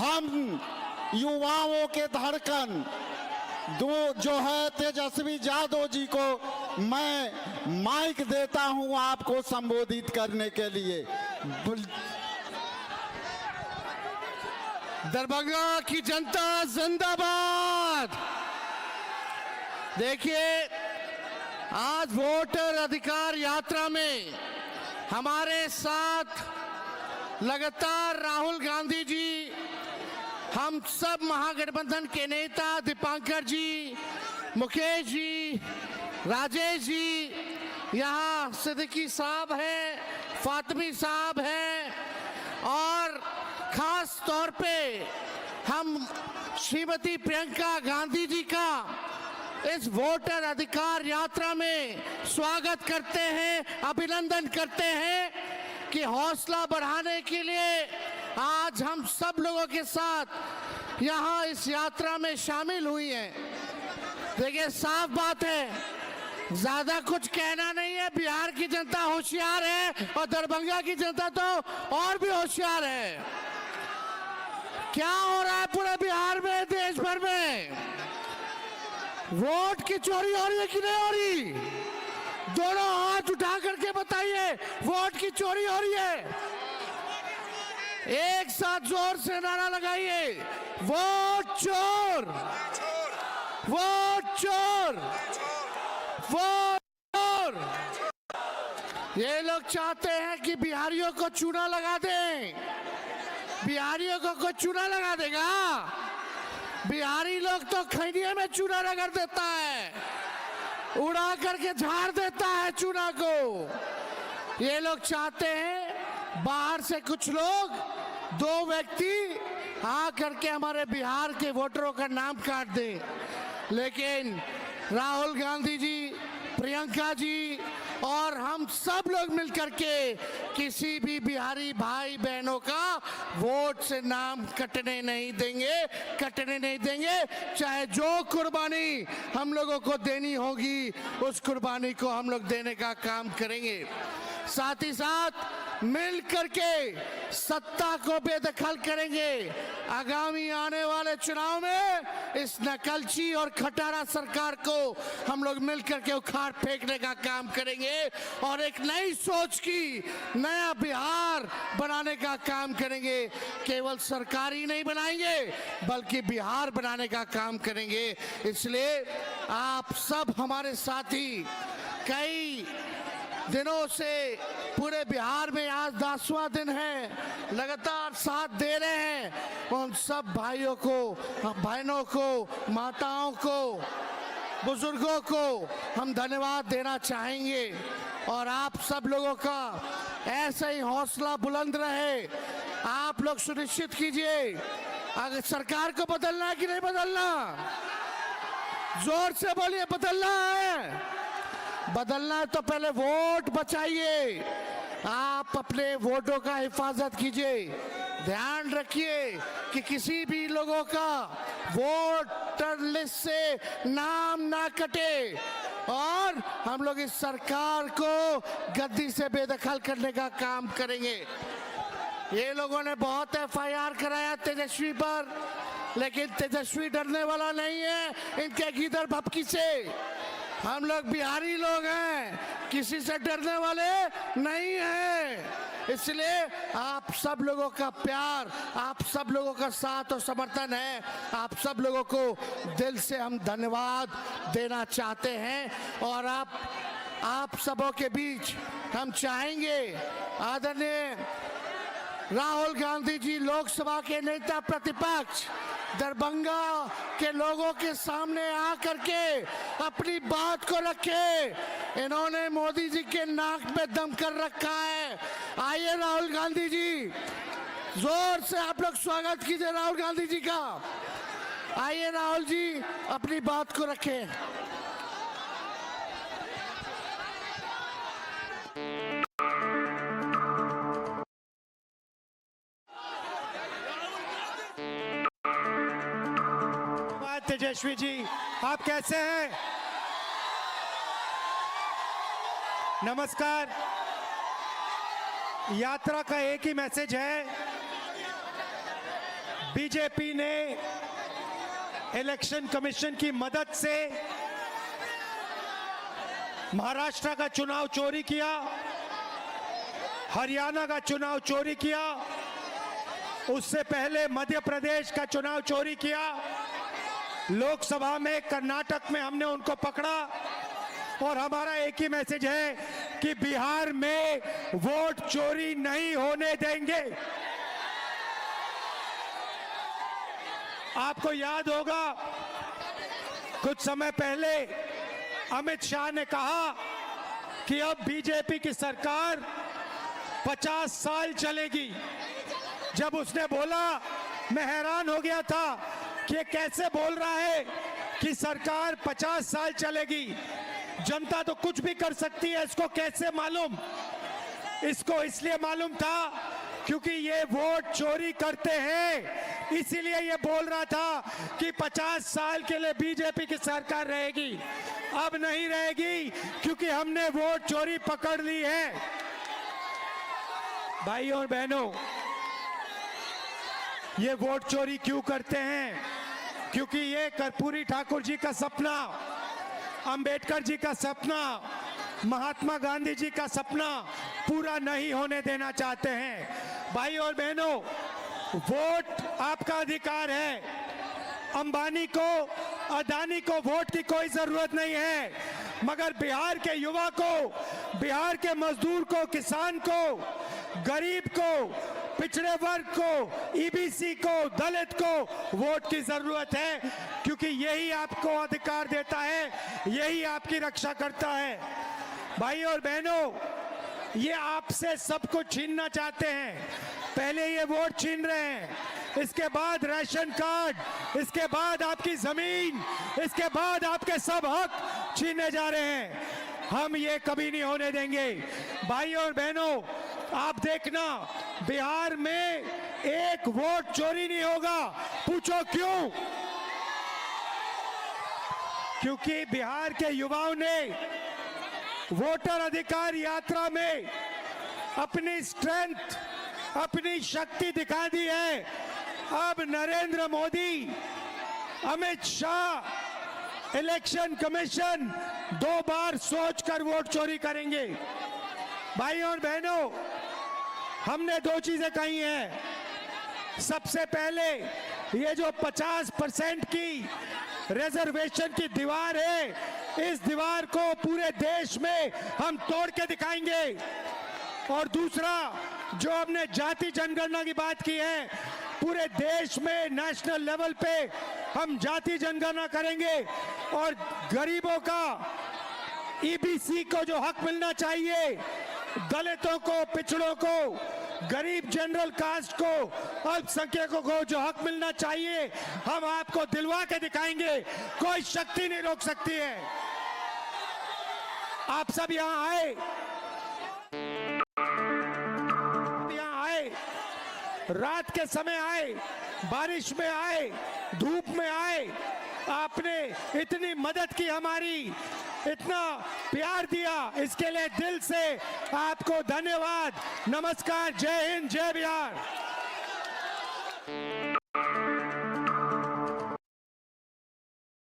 हम युवाओं के धड़कन जो है तेजस्वी यादव जी को मैं माइक देता हूं आपको संबोधित करने के लिए। दरभंगा की जनता जिंदाबाद। देखिए, आज वोटर अधिकार यात्रा में हमारे साथ लगातार राहुल गांधी जी, हम सब महागठबंधन के नेता दीपांकर जी, मुकेश जी, राजेश जी, यहाँ सिद्दीकी साहब हैं, फातिमी साहब हैं, और खास तौर पे हम श्रीमती प्रियंका गांधी जी का इस वोटर अधिकार यात्रा में स्वागत करते हैं, अभिनंदन करते हैं कि हौसला बढ़ाने के लिए आज हम सब लोगों के साथ यहाँ इस यात्रा में शामिल हुई हैं। देखिए, साफ बात है, ज्यादा कुछ कहना नहीं है। बिहार की जनता होशियार है और दरभंगा की जनता तो और भी होशियार है। क्या हो रहा है पूरे बिहार में, देश भर में? वोट की चोरी हो रही है कि नहीं हो रही? दोनों हाथ उठा करके बताइए, वोट की चोरी हो रही है? एक साथ जोर से नारा लगाइए, वोट चोर, वोट चोर, वोट चोर। ये लोग चाहते हैं कि बिहारियों को चूना लगा दें। बिहारियों को कोई चूना लगा देगा? बिहारी लोग तो खैनिया में चूना रगड़ देता है, उड़ा करके झाड़ देता है चूना को। ये लोग चाहते हैं बाहर से कुछ लोग, दो व्यक्ति आ करके हमारे बिहार के वोटरों का नाम काट दें। लेकिन राहुल गांधी जी, प्रियंका जी और हम सब लोग मिलकर के किसी भी बिहारी भाई बहनों का वोट से नाम कटने नहीं देंगे, कटने नहीं देंगे। चाहे जो कुर्बानी हम लोगों को देनी होगी, उस कुर्बानी को हम लोग देने का काम करेंगे। साथ ही साथ मिल करके सत्ता को बेदखल करेंगे। आगामी आने वाले चुनाव में इस नकलची और खटारा सरकार को हम लोग मिल करके उखाड़ फेंकने का काम करेंगे और एक नई सोच की, नया बिहार बनाने का काम करेंगे। केवल सरकार ही नहीं बनाएंगे, बल्कि बिहार बनाने का काम करेंगे। इसलिए आप सब हमारे साथी कई दिनों से पूरे बिहार में आज 10वां दिन है, लगातार साथ दे रहे हैं। उन सब भाइयों को, बहनों को, माताओं को, बुजुर्गों को हम धन्यवाद देना चाहेंगे। और आप सब लोगों का ऐसे ही हौसला बुलंद रहे। आप लोग सुनिश्चित कीजिए, अगर सरकार को बदलना है कि नहीं बदलना? जोर से बोलिए, बदलना है? बदलना है तो पहले वोट बचाइए। आप अपने वोटों का हिफाजत कीजिए। ध्यान रखिए कि किसी भी लोगों का वोटर लिस्ट से नाम ना कटे और हम लोग इस सरकार को गद्दी से बेदखल करने का काम करेंगे। ये लोगों ने बहुत FIR कराया तेजस्वी पर, लेकिन तेजस्वी डरने वाला नहीं है इनके गीदड़ भपकी से। हम लोग बिहारी लोग हैं, किसी से डरने वाले नहीं हैं। इसलिए आप सब लोगों का प्यार, आप सब लोगों का साथ और समर्थन है। आप सब लोगों को दिल से हम धन्यवाद देना चाहते हैं। और आप सबों के बीच हम चाहेंगे, आदरणीय राहुल गांधी जी, लोकसभा के नेता प्रतिपक्ष, दरभंगा के लोगों के सामने आकर के अपनी बात को रखे। इन्होंने मोदी जी के नाक में दम कर रखा है। आइए राहुल गांधी जी, जोर से आप लोग स्वागत कीजिए राहुल गांधी जी का। आइए राहुल जी, अपनी बात को रखें। तेजस्वी जी, आप कैसे हैं? नमस्कार। यात्रा का एक ही मैसेज है, बीजेपी ने इलेक्शन कमीशन की मदद से महाराष्ट्र का चुनाव चोरी किया, हरियाणा का चुनाव चोरी किया, उससे पहले मध्य प्रदेश का चुनाव चोरी किया, लोकसभा में कर्नाटक में हमने उनको पकड़ा। और हमारा एक ही मैसेज है कि बिहार में वोट चोरी नहीं होने देंगे। आपको याद होगा कुछ समय पहले अमित शाह ने कहा कि अब बीजेपी की सरकार 50 साल चलेगी। जब उसने बोला, मैं हैरान हो गया था कि ये कैसे बोल रहा है कि सरकार 50 साल चलेगी। जनता तो कुछ भी कर सकती है, इसको कैसे मालूम? इसको इसलिए मालूम था क्योंकि ये वोट चोरी करते हैं, इसीलिए ये बोल रहा था कि 50 साल के लिए बीजेपी की सरकार रहेगी। अब नहीं रहेगी क्योंकि हमने वोट चोरी पकड़ ली है। भाइयों और बहनों, ये वोट चोरी क्यों करते हैं? क्योंकि ये कर्पूरी ठाकुर जी का सपना, अंबेडकर जी का सपना, महात्मा गांधी जी का सपना पूरा नहीं होने देना चाहते हैं। भाइयों और बहनों, वोट आपका अधिकार है। अंबानी को, अदानी को वोट की कोई जरूरत नहीं है, मगर बिहार के युवा को, बिहार के मजदूर को, किसान को, गरीब को, पिछड़े वर्ग को, ईबीसी को, दलित को वोट की जरूरत है, क्योंकि यही आपको अधिकार देता है, यही आपकी रक्षा करता है। भाइयों और बहनों, ये आपसे सब कुछ छीनना चाहते हैं। पहले ये वोट छीन रहे हैं, इसके बाद राशन कार्ड, इसके बाद आपकी जमीन, इसके बाद आपके सब हक छीनने जा रहे हैं। हम ये कभी नहीं होने देंगे। भाइयों और बहनों, आप देखना, बिहार में एक वोट चोरी नहीं होगा। पूछो क्यों? क्योंकि बिहार के युवाओं ने वोटर अधिकार यात्रा में अपनी स्ट्रेंथ, अपनी शक्ति दिखा दी है। अब नरेंद्र मोदी, अमित शाह, इलेक्शन कमीशन 2 बार सोचकर वोट चोरी करेंगे। भाइयों और बहनों, हमने 2 चीजें कही हैं। सबसे पहले, ये जो 50% की रिजर्वेशन की दीवार है, इस दीवार को पूरे देश में हम तोड़ के दिखाएंगे। और दूसरा, जो हमने जाति जनगणना की बात की है, पूरे देश में नेशनल लेवल पे हम जाति जनगणना करेंगे और गरीबों का, ईबीसी को जो हक मिलना चाहिए, दलितों को, पिछड़ों को, गरीब जनरल कास्ट को, अल्पसंख्यकों को जो हक मिलना चाहिए, हम आपको दिलवा के दिखाएंगे। कोई शक्ति नहीं रोक सकती है। आप सब यहां आए, रात के समय आए, बारिश में आए, धूप में आए, आपने इतनी मदद की हमारी, इतना प्यार दिया, इसके लिए दिल से आपको धन्यवाद। नमस्कार, जय हिंद, जय बिहार।